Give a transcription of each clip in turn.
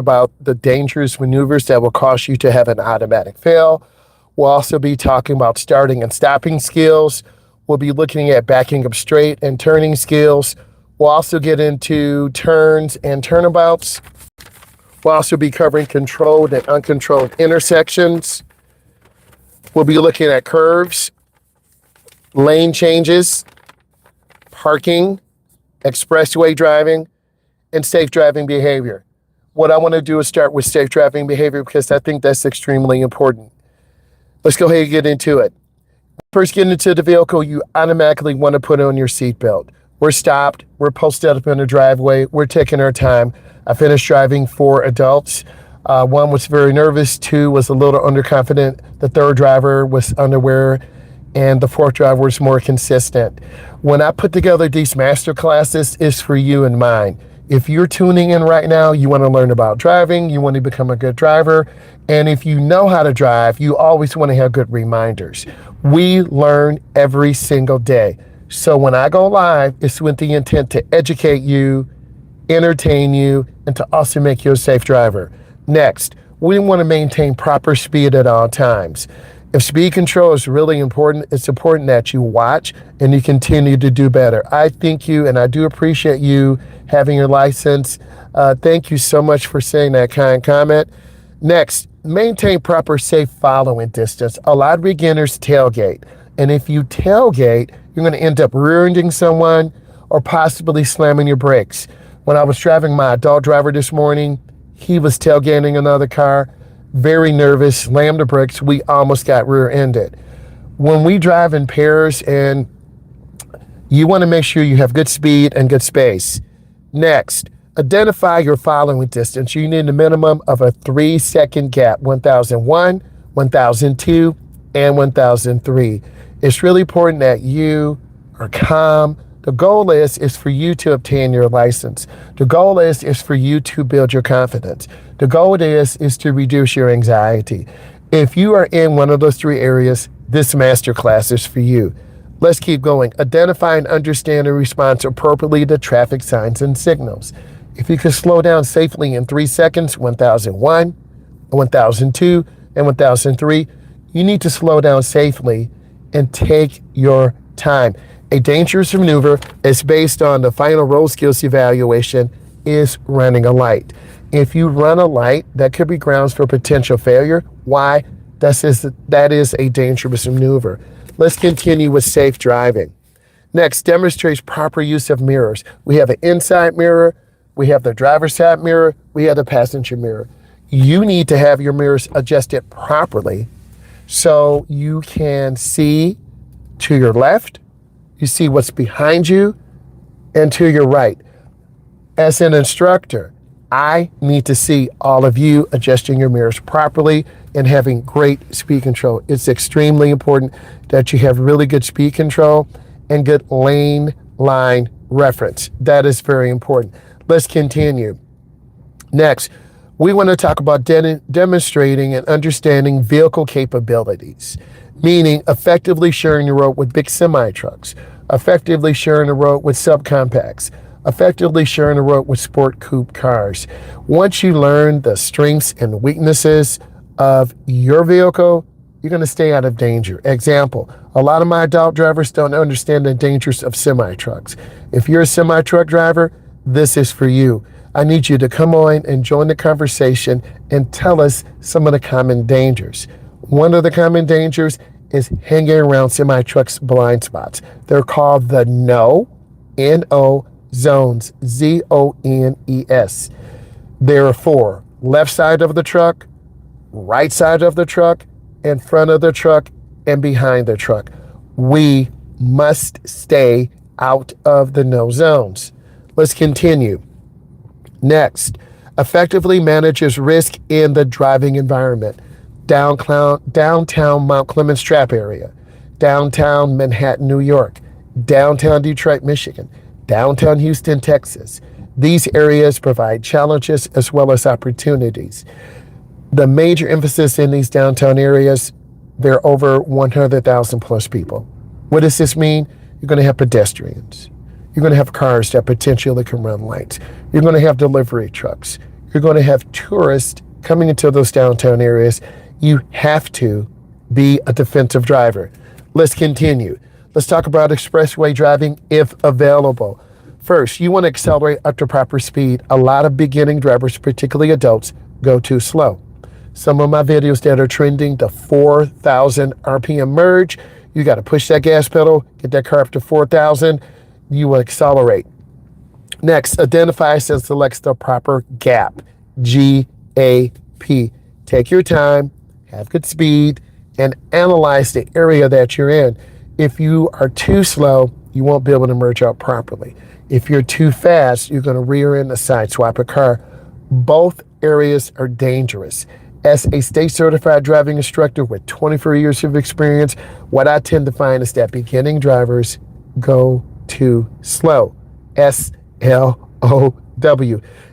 about the dangerous maneuvers that will cause you to have an automatic fail. We'll also be talking about starting and stopping skills. We'll be looking at backing up straight and turning skills. We'll also get into turns and turnabouts. We'll also be covering controlled and uncontrolled intersections. We'll be looking at curves, lane changes, parking, expressway driving, and safe driving behavior. What I want to do is start with safe driving behavior because I think that's extremely important. Let's go ahead and get into it. First, getting into the vehicle, you automatically want to put on your seatbelt. We're stopped. We're posted up in the driveway. We're taking our time. I finished driving 4 adults. One was very nervous. 2 was a little underconfident. The 3rd driver was unaware. And the 4th driver was more consistent. When I put together these master classes, it's for you in mind. If you're tuning in right now, you want to learn about driving, you want to become a good driver, and if you know how to drive, you always want to have good reminders. We learn every single day. So when I go live, it's with the intent to educate you, entertain you, and to also make you a safe driver. Next, we want to maintain proper speed at all times. If speed control is really important, it's important that you watch and you continue to do better. I thank you and I do appreciate you having your license. Thank you so much for saying that kind comment. Next, maintain proper safe following distance. A lot of beginners tailgate. And if you tailgate, you're going to end up rear-ending someone or possibly slamming your brakes. When I was driving my adult driver this morning, he was tailgating another car. Very nervous, slammed the brakes. We almost got rear-ended. When we drive in pairs, and you want to make sure you have good speed and good space. Next, identify your following distance. You need a minimum of a 3-second gap, 1001, 1002, and 1003. It's really important that you are calm. The goal is for you to obtain your license. The goal is for you to build your confidence. The goal is to reduce your anxiety. If you are in one of those 3 areas, this masterclass is for you. Let's keep going. Identify and understand and respond appropriately to traffic signs and signals. If you can slow down safely in 3 seconds, 1001, 1002, and 1003, you need to slow down safely and take your time. A dangerous maneuver is based on the final road skills evaluation is running a light. If you run a light, that could be grounds for potential failure. Why? That is a dangerous maneuver. Let's continue with safe driving. Next, demonstrates proper use of mirrors. We have an inside mirror, we have the driver's side mirror, we have the passenger mirror. You need to have your mirrors adjusted properly so you can see to your left, you see what's behind you, and to your right. As an instructor, I need to see all of you adjusting your mirrors properly and having great speed control. It's extremely important that you have really good speed control and good lane line reference. That is very important. Let's continue. Next, we want to talk about demonstrating and understanding vehicle capabilities, meaning effectively sharing the road with big semi-trucks, effectively sharing the road with subcompacts, effectively sharing the road with sport coupe cars. Once you learn the strengths and weaknesses of your vehicle, you're going to stay out of danger. Example, a lot of my adult drivers don't understand the dangers of semi-trucks. If you're a semi-truck driver, this is for you. I need you to come on and join the conversation and tell us some of the common dangers. One of the common dangers is hanging around semi-trucks' blind spots. They're called the N-O zones, Z-O-N-E-S. There are 4: left side of the truck, right side of the truck, in front of the truck, and behind the truck. We must stay out of the no zones. Let's continue. Next, effectively manages risk in the driving environment. Downtown Mount Clemens Trap area, downtown Manhattan, New York, downtown Detroit, Michigan, downtown Houston, Texas. These areas provide challenges as well as opportunities. The major emphasis in these downtown areas, there are over 100,000 plus people. What does this mean? You're going to have pedestrians. You're going to have cars that potentially can run lights. You're going to have delivery trucks. You're going to have tourists coming into those downtown areas. You have to be a defensive driver. Let's continue. Let's talk about expressway driving if available. First, you want to accelerate up to proper speed. A lot of beginning drivers, particularly adults, go too slow. Some of my videos that are trending, the 4,000 RPM merge, you got to push that gas pedal, get that car up to 4,000, you will accelerate. Next, identifies and selects the proper gap, G-A-P. Take your time, have good speed, and analyze the area that you're in. If you are too slow, you won't be able to merge out properly. If you're too fast, you're going to rear end a side swap a car. Both areas are dangerous. As a state certified driving instructor with 24 years of experience, what I tend to find is that beginning drivers go too slow. S-L-O-W.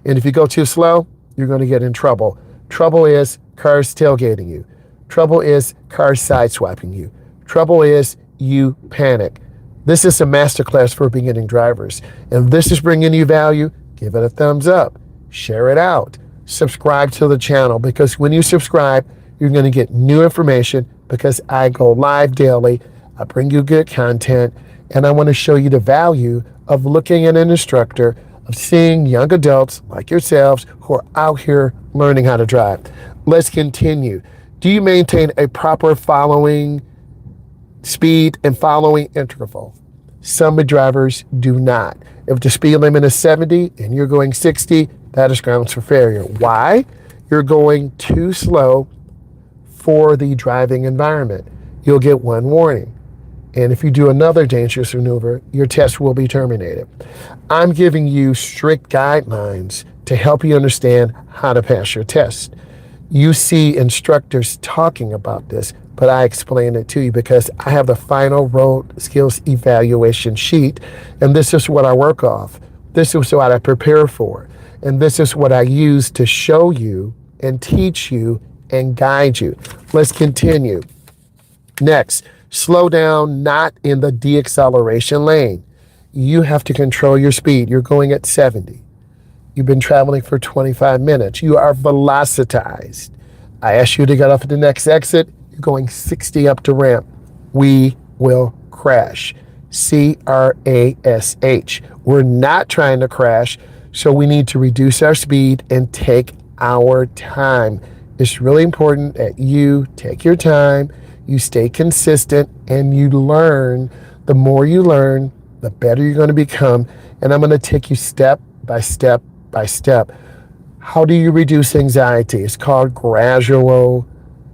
And if you go too slow, you're going to get in trouble. Trouble is cars tailgating you. Trouble is cars sideswiping you. Trouble is you panic. This is a masterclass for beginning drivers. And this is bringing you value. Give it a thumbs up. Share it out. Subscribe to the channel, because when you subscribe, you're going to get new information, because I go live daily. I bring you good content, and I want to show you the value of looking at an instructor, of seeing young adults like yourselves who are out here learning how to drive. Let's continue. Do you maintain a proper following speed and following interval? Some drivers do not. If the speed limit is 70 and you're going 60, that is grounds for failure. Why? You're going too slow for the driving environment. You'll get one warning. And if you do another dangerous maneuver, your test will be terminated. I'm giving you strict guidelines to help you understand how to pass your test. You see instructors talking about this, but I explain it to you because I have the final road skills evaluation sheet, and this is what I work off. This is what I prepare for. And this is what I use to show you and teach you and guide you. Let's continue. Next, slow down, not in the deacceleration lane. You have to control your speed. You're going at 70. You've been traveling for 25 minutes. You are velocitized. I ask you to get off at the next exit. You're going 60 up the ramp. We will crash. C-R-A-S-H. We're not trying to crash. So we need to reduce our speed and take our time. It's really important that you take your time, you stay consistent, and you learn. The more you learn, the better you're going to become. And I'm going to take you step by step by step. How do you reduce anxiety? It's called gradual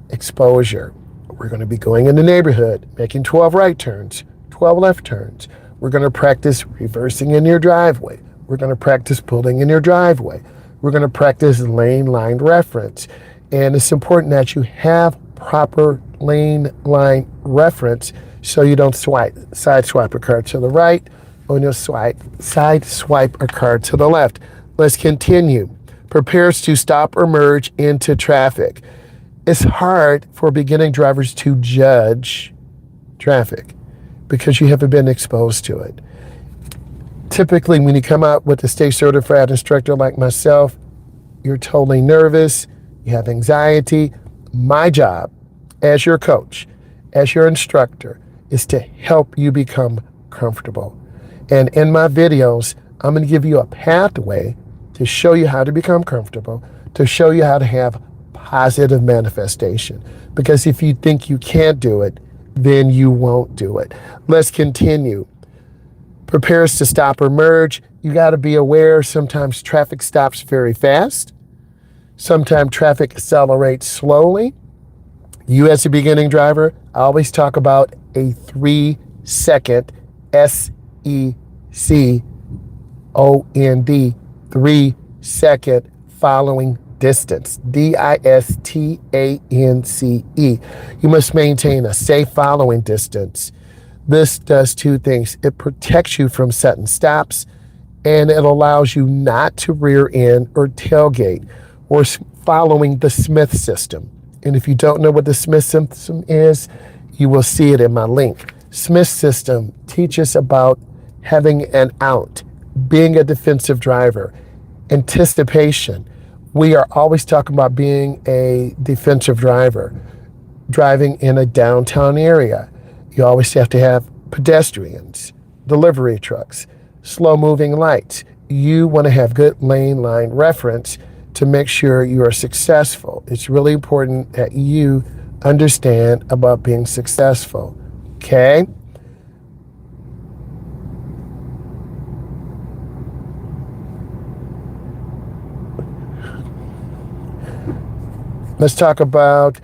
exposure. We're going to be going in the neighborhood, making 12 right turns, 12 left turns. We're going to practice reversing in your driveway. We're going to practice pulling in your driveway. We're going to practice lane line reference. And it's important that you have proper lane line reference so you don't side swipe a car to the right or you'll side swipe a car to the left. Let's continue. Prepares to stop or merge into traffic. It's hard for beginning drivers to judge traffic because you haven't been exposed to it. Typically, when you come out with a state certified instructor like myself, you're totally nervous, you have anxiety. My job as your coach, as your instructor, is to help you become comfortable. And in my videos, I'm going to give you a pathway to show you how to become comfortable, to show you how to have positive manifestation. Because if you think you can't do it, then you won't do it. Let's continue. Prepares to stop or merge. You got to be aware sometimes traffic stops very fast. Sometimes traffic accelerates slowly. You as a beginning driver, I always talk about a 3-second SECOND, 3-second following distance, DISTANCE. You must maintain a safe following distance. This does two things. It protects you from sudden stops, and it allows you not to rear end or tailgate or following the Smith system. And if you don't know what the Smith system is, you will see it in my link. Smith system teaches about having an out, being a defensive driver, anticipation, We are always talking about being a defensive driver, driving in a downtown area. You always have to have pedestrians, delivery trucks, slow moving lights. You want to have good lane line reference to make sure you are successful. It's really important that you understand about being successful. Okay? Let's talk about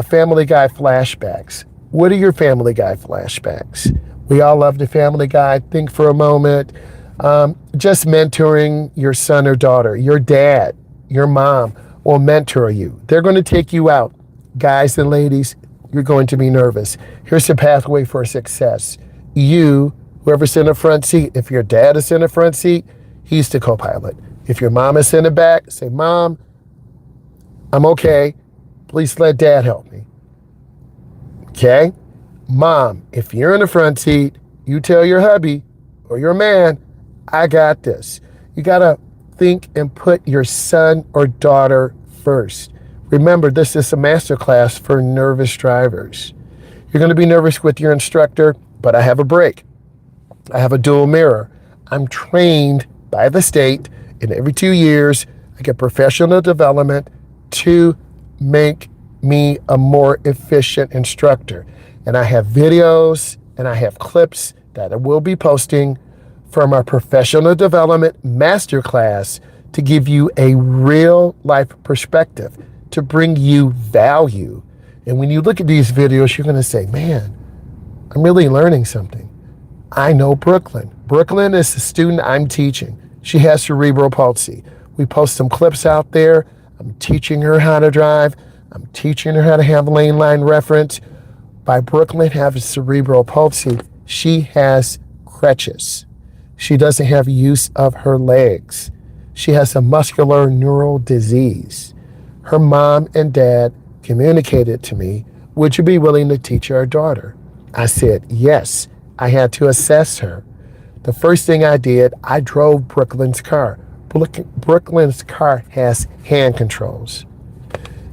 Family Guy flashbacks. What are your Family Guy flashbacks? We all love the Family Guy. Think for a moment. Just mentoring your son or daughter, your dad, your mom will mentor you. They're going to take you out. Guys and ladies, you're going to be nervous. Here's the pathway for success. You, whoever's in the front seat, if your dad is in the front seat, he's the co-pilot. If your mom is in the back, say, Mom, I'm okay. Please let Dad help me. Okay? Mom, if you're in the front seat, you tell your hubby or your man, I got this. You got to think and put your son or daughter first. Remember, this is a masterclass for nervous drivers. You're going to be nervous with your instructor, but I have a brake. I have a dual mirror. I'm trained by the state, and every 2 years, I get professional development to make me a more efficient instructor. And I have videos and I have clips that I will be posting from our professional development masterclass to give you a real life perspective, to bring you value. And when you look at these videos, you're going to say, man, I'm really learning something. I know Brooklyn. Brooklyn is the student I'm teaching. She has cerebral palsy. We post some clips out there. I'm teaching her how to drive. I'm teaching her how to have lane line reference. By Brooklyn having cerebral palsy, she has crutches. She doesn't have use of her legs. She has a muscular neural disease. Her mom and dad communicated to me, would you be willing to teach our daughter? I said, yes. I had to assess her. The first thing I did, I drove Brooklyn's car. Brooklyn's car has hand controls.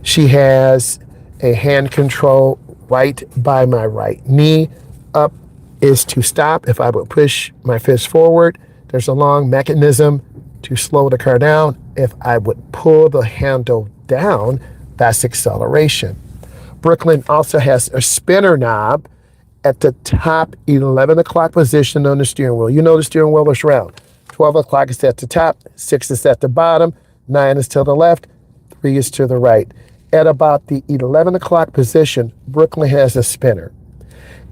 She has a hand control right by my right knee. Up is to stop. If I would push my fist forward, there's a long mechanism to slow the car down. If I would pull the handle down, that's acceleration. Brooklyn also has a spinner knob at the top 11 o'clock position on the steering wheel. You know the steering wheel is round. 12 o'clock is at the top, 6 is at the bottom, 9 is to the left, 3 is to the right. At about the 11 o'clock position, Brooklyn has a spinner.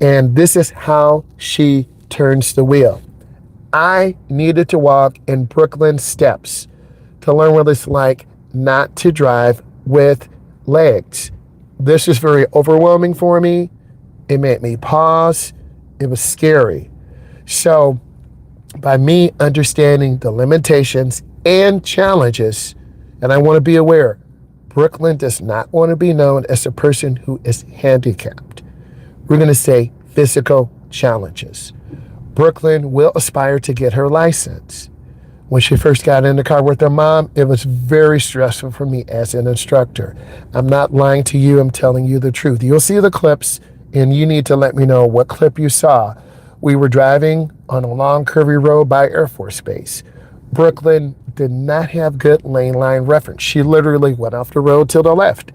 And this is how she turns the wheel. I needed to walk in Brooklyn's steps to learn what it's like not to drive with legs. This is very overwhelming for me. It made me pause. It was scary. So by me understanding the limitations and challenges, and I want to be aware, Brooklyn does not want to be known as a person who is handicapped. We're going to say physical challenges. Brooklyn will aspire to get her license. When she first got in the car with her mom, it was very stressful for me as an instructor. I'm not lying to you. I'm telling you the truth. You'll see the clips, and you need to let me know what clip you saw. We were driving on a long curvy road by Air Force Base. Brooklyn did not have good lane line reference. She literally went off the road to the left.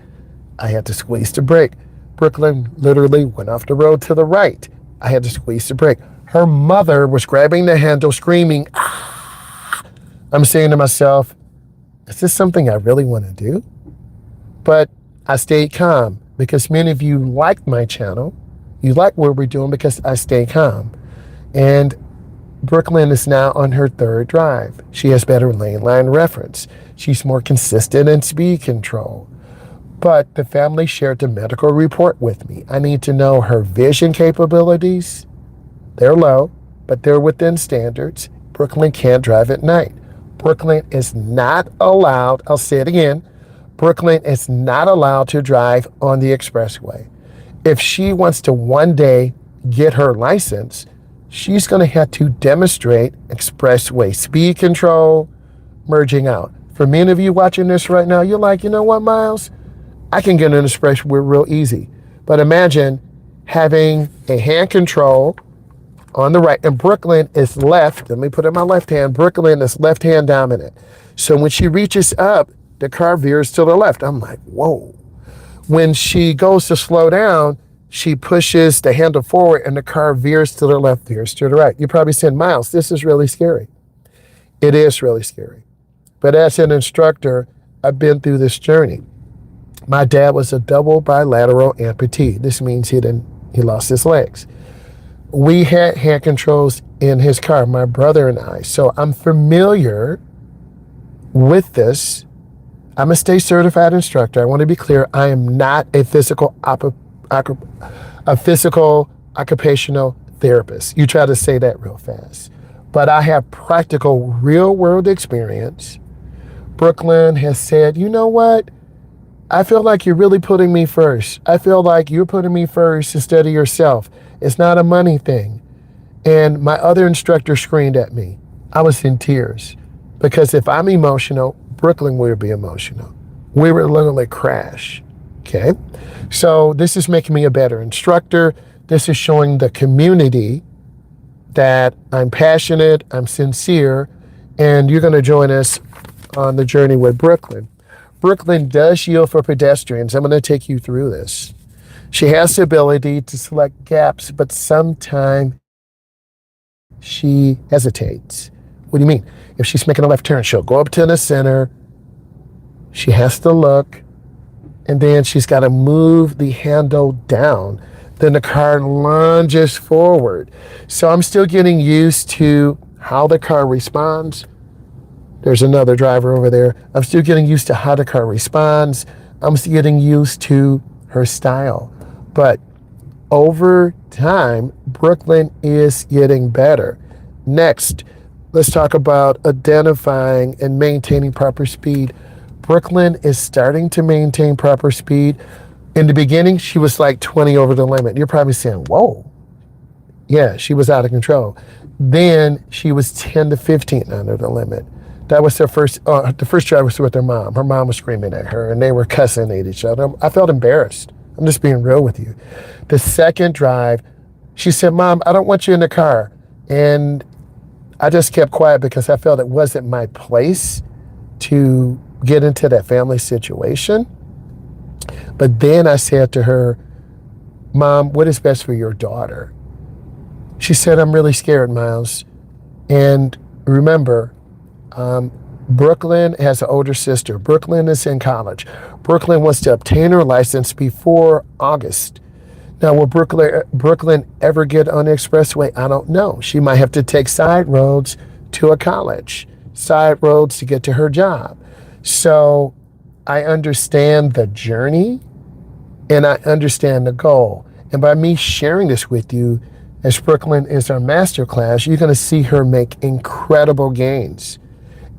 I had to squeeze the brake. Brooklyn literally went off the road to the right. I had to squeeze the brake. Her mother was grabbing the handle, screaming, ah! I'm saying to myself, is this something I really want to do? But I stayed calm because many of you like my channel. You like what we're doing because I stay calm. And Brooklyn is now on her third drive. She has better lane line reference. She's more consistent in speed control. But the family shared the medical report with me. I need to know her vision capabilities. They're low, but they're within standards. Brooklyn can't drive at night. Brooklyn is not allowed, I'll say it again, Brooklyn is not allowed to drive on the expressway. If she wants to one day get her license, she's going to have to demonstrate expressway speed control, merging out. For many of you watching this right now, you're like, you know what, Myles? I can get an express real easy. But imagine having a hand control on the right, and Brooklyn is left. Let me put it in my left hand. Brooklyn is left hand dominant. So when she reaches up, the car veers to the left. I'm like, whoa. When she goes to slow down, she pushes the handle forward and the car veers to the left, veers to the right. You're probably saying, Myles, this is really scary. It is really scary. But as an instructor, I've been through this journey. My dad was a double bilateral amputee. This means he lost his legs. We had hand controls in his car, my brother and I. So I'm familiar with this. I'm a state certified instructor. I want to be clear. I am not a physical occupational therapist. You try to say that real fast. But I have practical real world experience. Brooklyn has said, you know what? I feel like you're really putting me first. I feel like you're putting me first instead of yourself. It's not a money thing. And my other instructor screamed at me. I was in tears because if I'm emotional, Brooklyn will be emotional. We would literally crash. Okay. So this is making me a better instructor. This is showing the community that I'm passionate, I'm sincere, and you're going to join us on the journey with Brooklyn. Brooklyn does yield for pedestrians. I'm going to take you through this. She has the ability to select gaps, but sometimes she hesitates. What do you mean? If she's making a left turn, she'll go up to the center. She has to look, and then she's got to move the handle down. Then the car lunges forward. So I'm still getting used to how the car responds. There's another driver over there. I'm still getting used to how the car responds. I'm still getting used to her style. But over time, Brooklyn is getting better. Next, let's talk about identifying and maintaining proper speed. Brooklyn is starting to maintain proper speed. In the beginning, she was like 20 over the limit. You're probably saying, whoa. Yeah, she was out of control. Then she was 10 to 15 under the limit. That was the first drive was with her mom. Her mom was screaming at her and they were cussing at each other. I felt embarrassed. I'm just being real with you. The second drive, she said, Mom, I don't want you in the car. And I just kept quiet because I felt it wasn't my place to get into that family situation. But then I said to her, Mom, what is best for your daughter? She said, I'm really scared, Myles. And remember, Brooklyn has an older sister. Brooklyn is in college. Brooklyn wants to obtain her license before August. Now, will Brooklyn ever get on the expressway? I don't know. She might have to take side roads to a college, side roads to get to her job. So I understand the journey and I understand the goal. And by me sharing this with you, as Brooklyn is our masterclass, you're going to see her make incredible gains.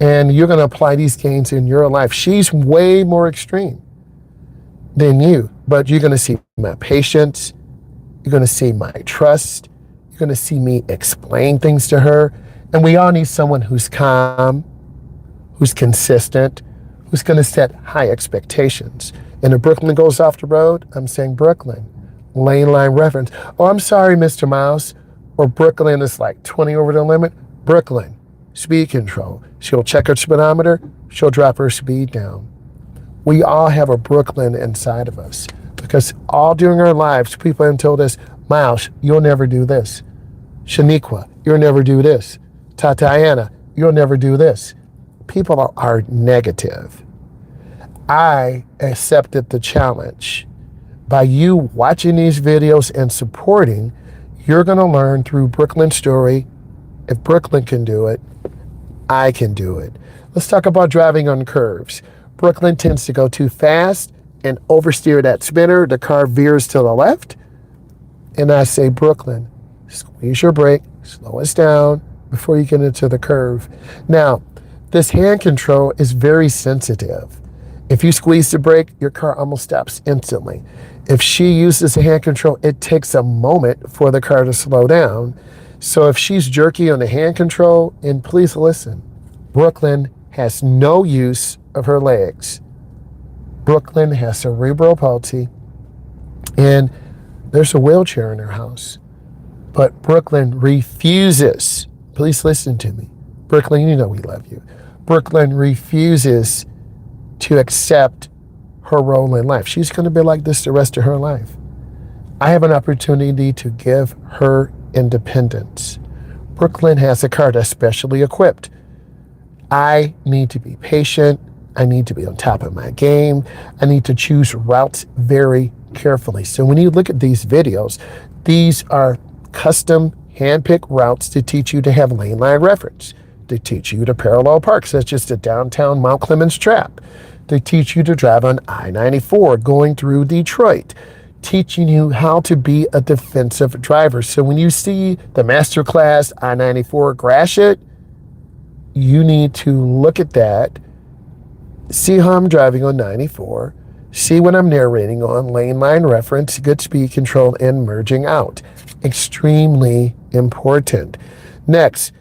And you're going to apply these gains in your life. She's way more extreme than you, but you're going to see my patience. You're going to see my trust. You're going to see me explain things to her. And we all need someone who's calm, who's consistent, who's going to set high expectations. And if Brooklyn goes off the road, I'm saying, Brooklyn, lane line reference. Oh, I'm sorry, Mr. Myles. Or Brooklyn is like 20 over the limit. Brooklyn, speed control. She'll check her speedometer. She'll drop her speed down. We all have a Brooklyn inside of us because all during our lives, people have told us, Myles, you'll never do this. Shaniqua, you'll never do this. Tatiana, you'll never do this. People are negative. I accepted the challenge. By you watching these videos and supporting, you're going to learn through Brooklyn's story. If Brooklyn can do it, I can do it. Let's talk about driving on curves. Brooklyn tends to go too fast and oversteer that spinner. The car veers to the left. And I say, Brooklyn, squeeze your brake, slow us down before you get into the curve. Now, this hand control is very sensitive. If you squeeze the brake, your car almost stops instantly. If she uses the hand control, it takes a moment for the car to slow down. So if she's jerky on the hand control, and please listen, Brooklyn has no use of her legs. Brooklyn has cerebral palsy, and there's a wheelchair in her house. But Brooklyn refuses, please listen to me. Brooklyn, you know we love you. Brooklyn refuses to accept her role in life. She's going to be like this the rest of her life. I have an opportunity to give her independence. Brooklyn has a car that's specially equipped. I need to be patient. I need to be on top of my game. I need to choose routes very carefully. So when you look at these videos, these are custom hand-picked routes to teach you to have lane line reference, to teach you to parallel park, such as the downtown Mount Clemens Trap, to teach you to drive on I-94 going through Detroit, teaching you how to be a defensive driver. So when you see the Masterclass I-94 Gratiot, you need to look at that, see how I'm driving on 94, see what I'm narrating on, lane line reference, good speed control, and merging out. Extremely important. Next,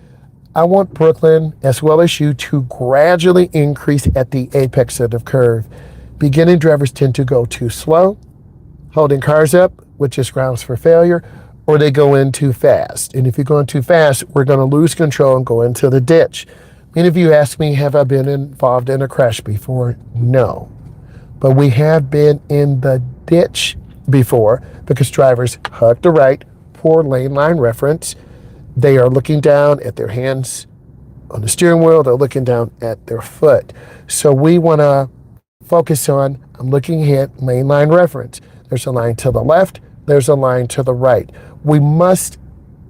I want Brooklyn, as well as you, to gradually increase at the apex of the curve. Beginning drivers tend to go too slow, holding cars up, which is grounds for failure, or they go in too fast. And if you're going too fast, we're going to lose control and go into the ditch. Many of you ask me, have I been involved in a crash before? No. But we have been in the ditch before because drivers hug the right, poor lane line reference. They are looking down at their hands on the steering wheel. They're looking down at their foot. So we want to focus on, I'm looking at lane line reference. There's a line to the left. There's a line to the right. We must,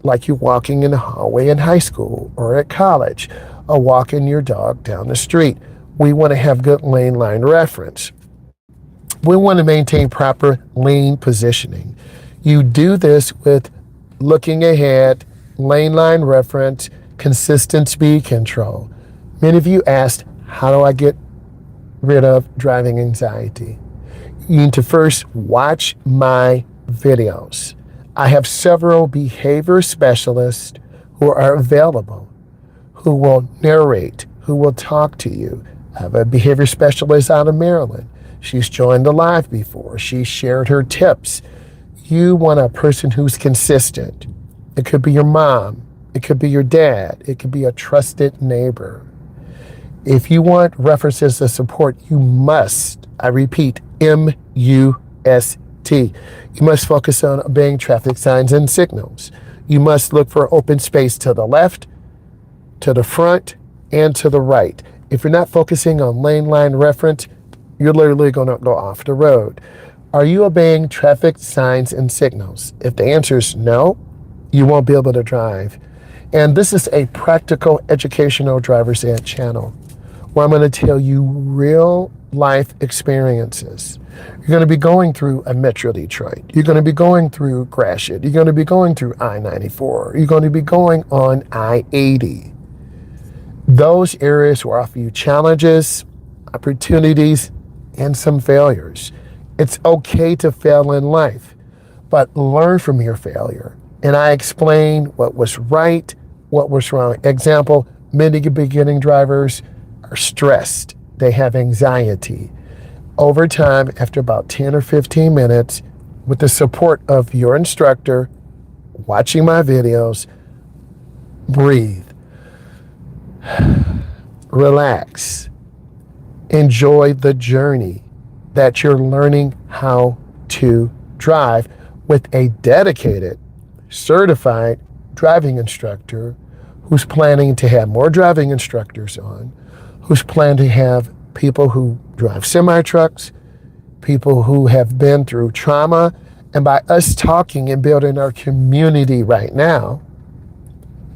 like you walking in the hallway in high school or at college, or walking your dog down the street. We want to have good lane line reference. We want to maintain proper lane positioning. You do this with looking ahead, lane line reference, consistent speed control. Many of you asked, how do I get rid of driving anxiety? You need to first watch my videos. I have several behavior specialists who are available, who will narrate, who will talk to you. I have a behavior specialist out of Maryland. She's joined the live before. She shared her tips. You want a person who's consistent. It could be your mom. It could be your dad. It could be a trusted neighbor. If you want references to support, you must, I repeat, M-U-S-T. You must focus on obeying traffic signs and signals. You must look for open space to the left, to the front, and to the right. If you're not focusing on lane line reference, you're literally going to go off the road. Are you obeying traffic signs and signals? If the answer is no, you won't be able to drive. And this is a practical educational driver's ed channel where I'm going to tell you real life experiences. You're going to be going through a Metro Detroit. You're going to be going through Gratiot. You're going to be going through I-94. You're going to be going on I-80. Those areas will offer you challenges, opportunities, and some failures. It's okay to fail in life, but learn from your failure. And I explain what was right, what was wrong. Example, many beginning drivers are stressed. They have anxiety. Over time, after about 10 or 15 minutes, with the support of your instructor, watching my videos, breathe, relax, enjoy the journey that you're learning how to drive with a dedicated, certified driving instructor who's planning to have more driving instructors on, who's planning to have people who drive semi-trucks, people who have been through trauma. And by us talking and building our community right now,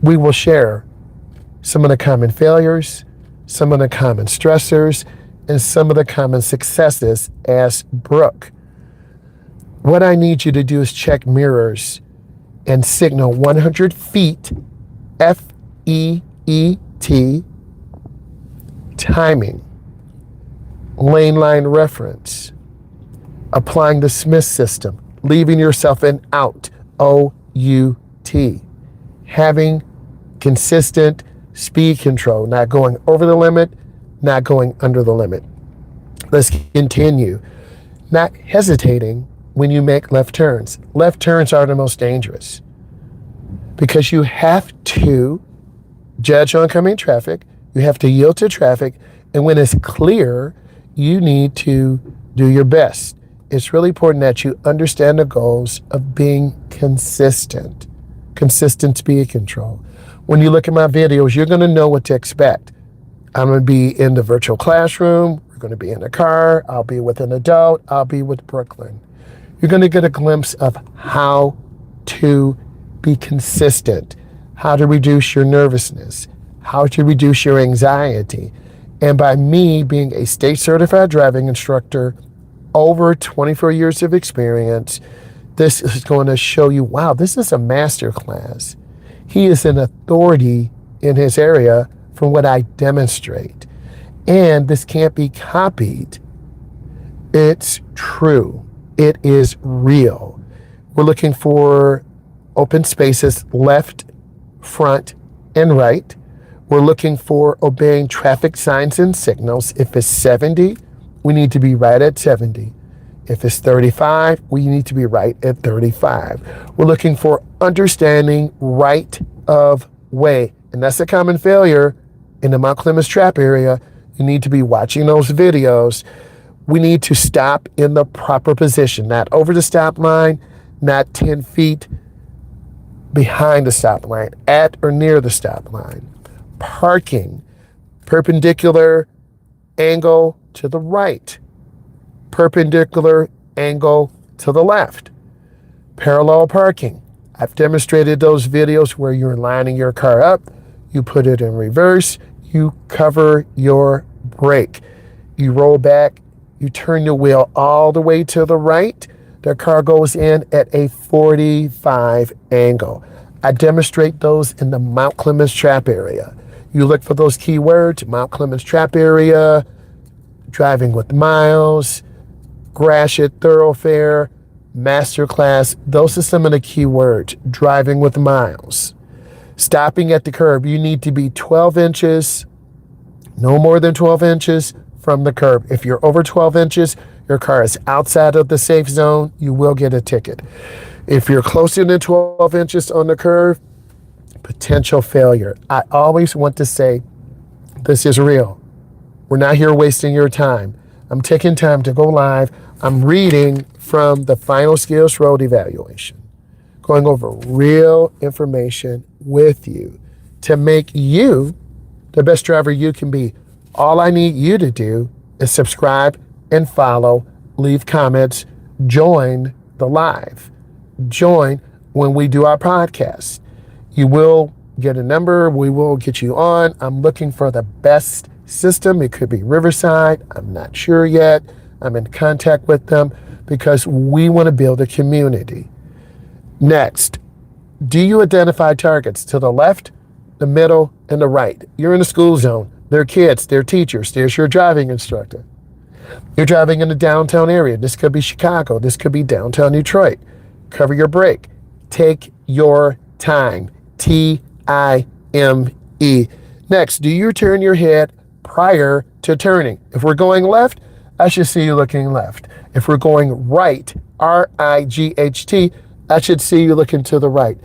we will share some of the common failures, some of the common stressors, and some of the common successes as Brooke. What I need you to do is check mirrors and signal 100 feet, F-E-E-T, timing, lane line reference, applying the Smith system, leaving yourself in out, O-U-T, having consistent speed control, not going over the limit, not going under the limit. Let's continue. Not hesitating when you make left turns. Left turns are the most dangerous because you have to judge oncoming traffic. You have to yield to traffic. And when it's clear, you need to do your best. It's really important that you understand the goals of being consistent. Consistent speed control. When you look at my videos, you're going to know what to expect. I'm going to be in the virtual classroom. We're going to be in a car. I'll be with an adult. I'll be with Brooklyn. You're going to get a glimpse of how to be consistent, how to reduce your nervousness, how to reduce your anxiety. And by me being a state certified driving instructor, over 24 years of experience, this is going to show you, wow, this is a master class. He is an authority in his area from what I demonstrate. And this can't be copied. It's true. It is real. We're looking for open spaces left, front, and right. We're looking for obeying traffic signs and signals. If it's 70, we need to be right at 70. If it's 35, we need to be right at 35. We're looking for understanding right of way. And that's a common failure in the Mount Clemens Trap area. You need to be watching those videos. We need to stop in the proper position, not over the stop line, not 10 feet behind the stop line, at or near the stop line. Parking, perpendicular angle to the right, perpendicular angle to the left. Parallel parking. I've demonstrated those videos where you're lining your car up, you put it in reverse, you cover your brake, you roll back, you turn your wheel all the way to the right, the car goes in at a 45 angle. I demonstrate those in the Mount Clemens Trap area. You look for those keywords, Mount Clemens Trap area, driving with Myles, Gratiot Thoroughfare, Masterclass. Those are some of the keywords, driving with Myles. Stopping at the curb, you need to be 12 inches, no more than 12 inches from the curb. If you're over 12 inches, your car is outside of the safe zone, you will get a ticket. If you're closer than 12 inches on the curb, potential failure. I always want to say, this is real. We're not here wasting your time. I'm taking time to go live. I'm reading from the Final Skills Road Evaluation, going over real information with you to make you the best driver you can be. All I need you to do is subscribe and follow, leave comments, join the live, join when we do our podcast. You will get a number. We will get you on. I'm looking for the best system. It could be Riverside. I'm not sure yet. I'm in contact with them because we want to build a community. Next, do you identify targets to the left, the middle, and the right? You're in a school zone. They're kids. They're teachers. There's your driving instructor. You're driving in the downtown area. This could be Chicago. This could be downtown Detroit. Cover your brake. Take your time. Time. Next, do you turn your head prior to turning? If we're going left, I should see you looking left. If we're going right, R-I-G-H-T, I should see you looking to the right.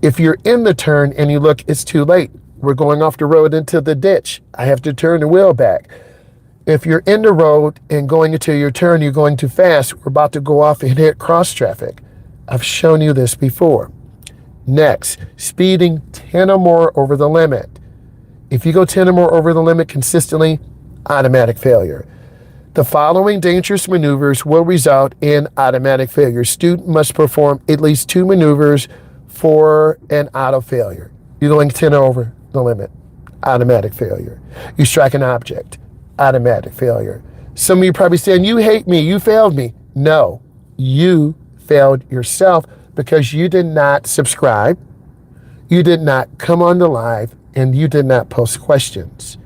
If you're in the turn and you look, it's too late. We're going off the road into the ditch. I have to turn the wheel back. If you're in the road and going into your turn, you're going too fast. We're about to go off and hit cross traffic. I've shown you this before. Next, speeding 10 or more over the limit. If you go 10 or more over the limit consistently, automatic failure. The following dangerous maneuvers will result in automatic failure. Student must perform at least 2 maneuvers for an auto failure. You're going 10 over the limit, automatic failure. You strike an object, automatic failure. Some of you probably saying, you hate me, you failed me. No, you failed yourself because you did not subscribe, you did not come on the live, and you did not post questions.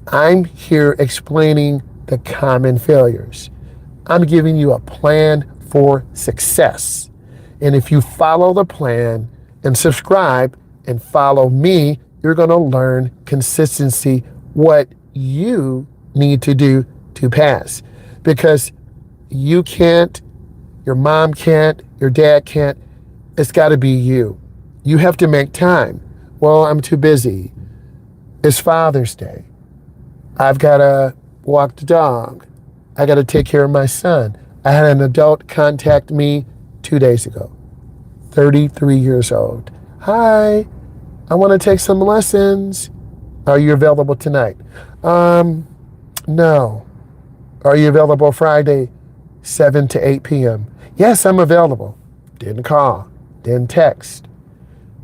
I'm here explaining the common failures. I'm giving you a plan for success. And if you follow the plan and subscribe and follow me, you're going to learn consistency, what you need to do to pass. Because you can't, your mom can't, your dad can't. It's got to be you. You have to make time. Well, I'm too busy. It's Father's Day. I've got to walk the dog. I got to take care of my son. I had an adult contact me 2 days ago, 33 years old. Hi, I want to take some lessons. Are you available tonight? No. Are you available Friday, 7 to 8 p.m.? Yes, I'm available. Didn't call, didn't text.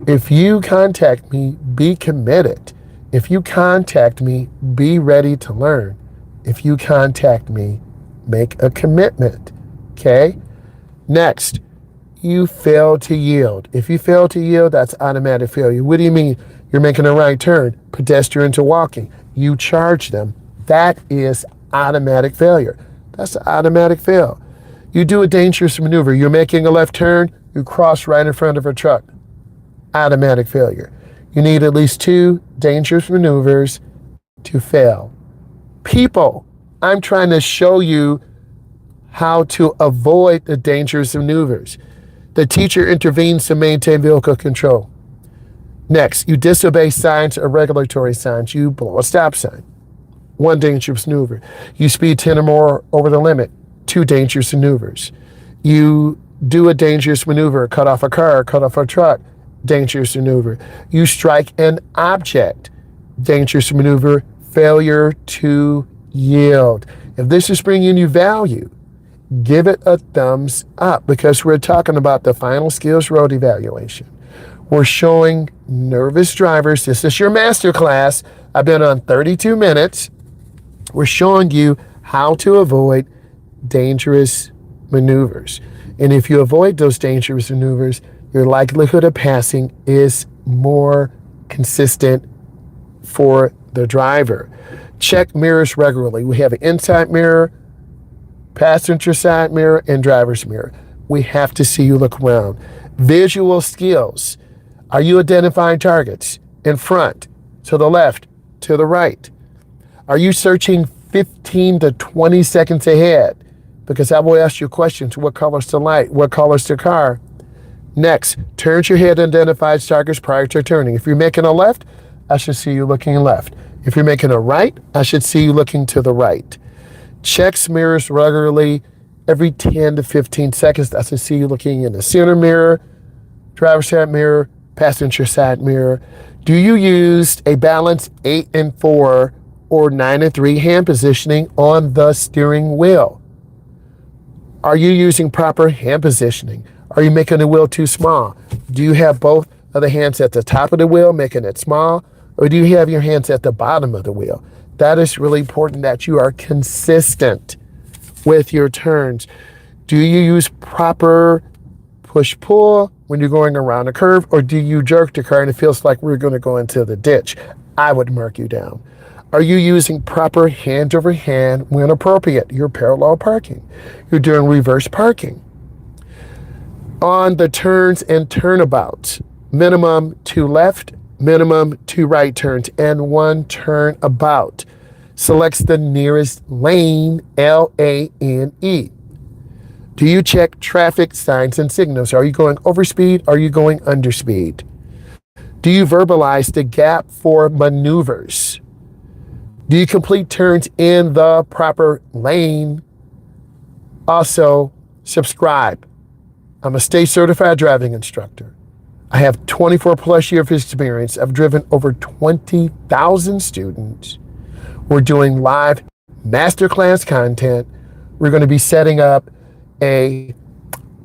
If you contact me, be committed. If you contact me, be ready to learn. If you contact me, make a commitment. Okay? Next, you fail to yield. If you fail to yield, that's automatic failure. What do you mean? You're making a right turn, pedestrian to walking. You charge them. That is automatic failure. That's an automatic fail. You do a dangerous maneuver. You're making a left turn. You cross right in front of a truck. Automatic failure. You need at least 2 dangerous maneuvers to fail. People, I'm trying to show you how to avoid the dangerous maneuvers. The teacher intervenes to maintain vehicle control. Next, you disobey signs or regulatory signs. You blow a stop sign. 1 dangerous maneuver. You speed 10 or more over the limit. 2 dangerous maneuvers. You do a dangerous maneuver, cut off a car, cut off a truck. Dangerous maneuver. You strike an object. Dangerous maneuver. Failure to yield. If this is bringing you value, give it a thumbs up, because we're talking about the final skills road evaluation. We're showing nervous drivers. This is your masterclass. I've been on 32 minutes. We're showing you how to avoid dangerous maneuvers. And if you avoid those dangerous maneuvers, your likelihood of passing is more consistent for the driver. Check mirrors regularly. We have an inside mirror, passenger side mirror, and driver's mirror. We have to see you look around. Visual skills. Are you identifying targets in front, to the left, to the right? Are you searching 15 to 20 seconds ahead? Because I will ask you questions. What color's the light? What color's the car? Next, turns your head and identifies targets prior to turning. If you're making a left, I should see you looking left. If you're making a right, I should see you looking to the right. Checks mirrors regularly every 10 to 15 seconds. I should see you looking in the center mirror, driver's side mirror, passenger side mirror. Do you use a balanced 8 and 4 or 9 and 3 hand positioning on the steering wheel? Are you using proper hand positioning? Are you making the wheel too small? Do you have both of the hands at the top of the wheel, making it small? Or do you have your hands at the bottom of the wheel? That is really important, that you are consistent with your turns. Do you use proper push-pull when you're going around a curve? Or do you jerk the car and it feels like we're going to go into the ditch? I would mark you down. Are you using proper hand over hand when appropriate? You're parallel parking. You're doing reverse parking. On the turns and turnabouts, minimum 2 left, minimum 2 right turns, and 1 turnabout. Selects the nearest lane, L-A-N-E. Do you check traffic signs and signals? Are you going over speed? Are you going under speed? Do you verbalize the gap for maneuvers? Do you complete turns in the proper lane? Also, subscribe. I'm a state certified driving instructor. I have 24 plus years of experience. I've driven over 20,000 students. We're doing live masterclass content. We're going to be setting up a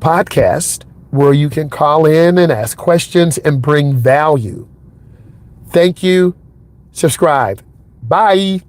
podcast where you can call in and ask questions and bring value. Thank you. Subscribe. Bye.